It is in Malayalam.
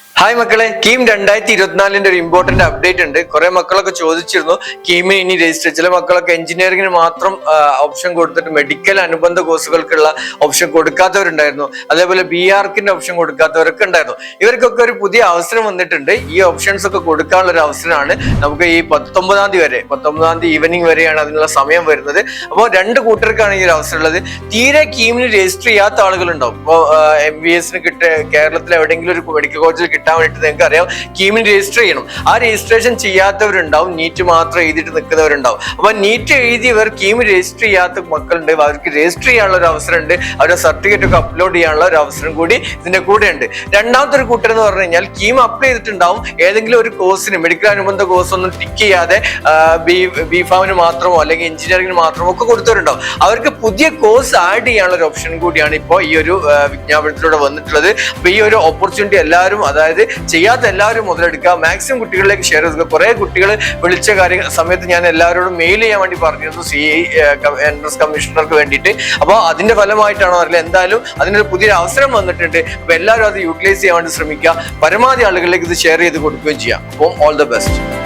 ഹായ് മക്കളെ, കീം 2024 ഒരു ഇമ്പോർട്ടന്റ് അപ്ഡേറ്റ് ഉണ്ട്. കുറെ മക്കളൊക്കെ ചോദിച്ചിരുന്നു കീമിന് ഇനി രജിസ്റ്റർ. ചില മക്കളൊക്കെ എഞ്ചിനീയറിംഗിന് മാത്രം ഓപ്ഷൻ കൊടുത്തിട്ട് മെഡിക്കൽ അനുബന്ധ കോഴ്സുകൾക്കുള്ള ഓപ്ഷൻ കൊടുക്കാത്തവരുണ്ടായിരുന്നു. അതേപോലെ BArcന്റെ ഓപ്ഷൻ കൊടുക്കാത്തവരൊക്കെ ഉണ്ടായിരുന്നു. ഇവർക്കൊക്കെ ഒരു പുതിയ അവസരം വന്നിട്ടുണ്ട്. ഈ ഓപ്ഷൻസ് ഒക്കെ കൊടുക്കാനുള്ള ഒരു അവസരമാണ് നമുക്ക് ഈ 19-ാം തീയതി വരെ, 19-ാം തീയതി ഈവനിങ് വരെയാണ് അതിനുള്ള സമയം വരുന്നത്. അപ്പോൾ രണ്ട് കൂട്ടർക്കാണ് ഈ ഒരു അവസരം ഉള്ളത്. തീരെ കീമിന് രജിസ്റ്റർ ചെയ്യാത്ത ആളുകളുണ്ടാവും. ഇപ്പോൾ MBBS കേരളത്തിൽ എവിടെയെങ്കിലും ഒരു മെഡിക്കൽ കോളേജിൽ കിട്ടാൻ വേണ്ടിയിട്ട് നിങ്ങൾക്ക് അറിയാം കീമിന് രജിസ്റ്റർ ചെയ്യണം. ആ രജിസ്ട്രേഷൻ ചെയ്യാത്തവരുണ്ടാവും, നീറ്റ് മാത്രം എഴുതിയിട്ട് നിൽക്കുന്നവരുണ്ടാവും. അപ്പൊ നീറ്റ് എഴുതിയവർ കീമിന് രജിസ്റ്റർ ചെയ്യാത്ത മക്കളുണ്ട്, അവർക്ക് രജിസ്റ്റർ ചെയ്യാനുള്ള ഒരു അവസരം ഉണ്ട്. അവരുടെ സർട്ടിഫിക്കറ്റ് ഒക്കെ അപ്ലോഡ് ചെയ്യാനുള്ള ഒരു അവസരം കൂടി ഇതിന്റെ കൂടെ ഉണ്ട്. രണ്ടാമത്തെ ഒരു കൂട്ടർ എന്ന് പറഞ്ഞു കഴിഞ്ഞാൽ കീം അപ്ലൈ ചെയ്തിട്ടുണ്ടാവും, ഏതെങ്കിലും ഒരു കോഴ്സിന് മെഡിക്കൽ അനുബന്ധ കോഴ്സ് ഒന്നും ടിക്ക് ചെയ്യാതെ ബിഫാമിന് മാത്രമോ അല്ലെങ്കിൽ എഞ്ചിനീയറിംഗിന് മാത്രമോ ഒക്കെ കൊടുത്തവരുണ്ടാവും. അവർക്ക് പുതിയ കോഴ്സ് ആഡ് ചെയ്യാനുള്ള ഒരു ഓപ്ഷൻ കൂടിയാണ് ഇപ്പോൾ ഈ ഒരു വിജ്ഞാപനത്തിലൂടെ വന്നിട്ടുള്ളത്. അപ്പൊ ഈ ഒരു ഓപ്പർച്യൂണിറ്റി എല്ലാവരും, അതായത് ചെയ്യാത്ത എല്ലാവരും മുതലെടുക്കുക. മാക്സിമം കുട്ടികളിലേക്ക് ഷെയർ ചെയ്യുക. കുറെ കുട്ടികൾ വിളിച്ച സമയത്ത് ഞാൻ എല്ലാവരോടും മെയിൽ ചെയ്യാൻ വേണ്ടി പറഞ്ഞിരുന്നു, എൻട്രൻസ് കമ്മീഷണർക്ക് വേണ്ടിയിട്ട്. അപ്പോൾ അതിന്റെ ഫലമായിട്ടാണോ അറിയില്ല, എന്തായാലും അതിനൊരു പുതിയൊരു അവസരം വന്നിട്ടുണ്ട്. അപ്പൊ എല്ലാവരും അത് യൂട്ടിലൈസ് ചെയ്യാൻ വേണ്ടി ശ്രമിക്കുക. പരമാവധി ആളുകളിലേക്ക് ഇത് ഷെയർ ചെയ്ത് കൊടുക്കുകയും ചെയ്യാം. അപ്പോൾ ഓൾ ദ ബെസ്റ്റ്.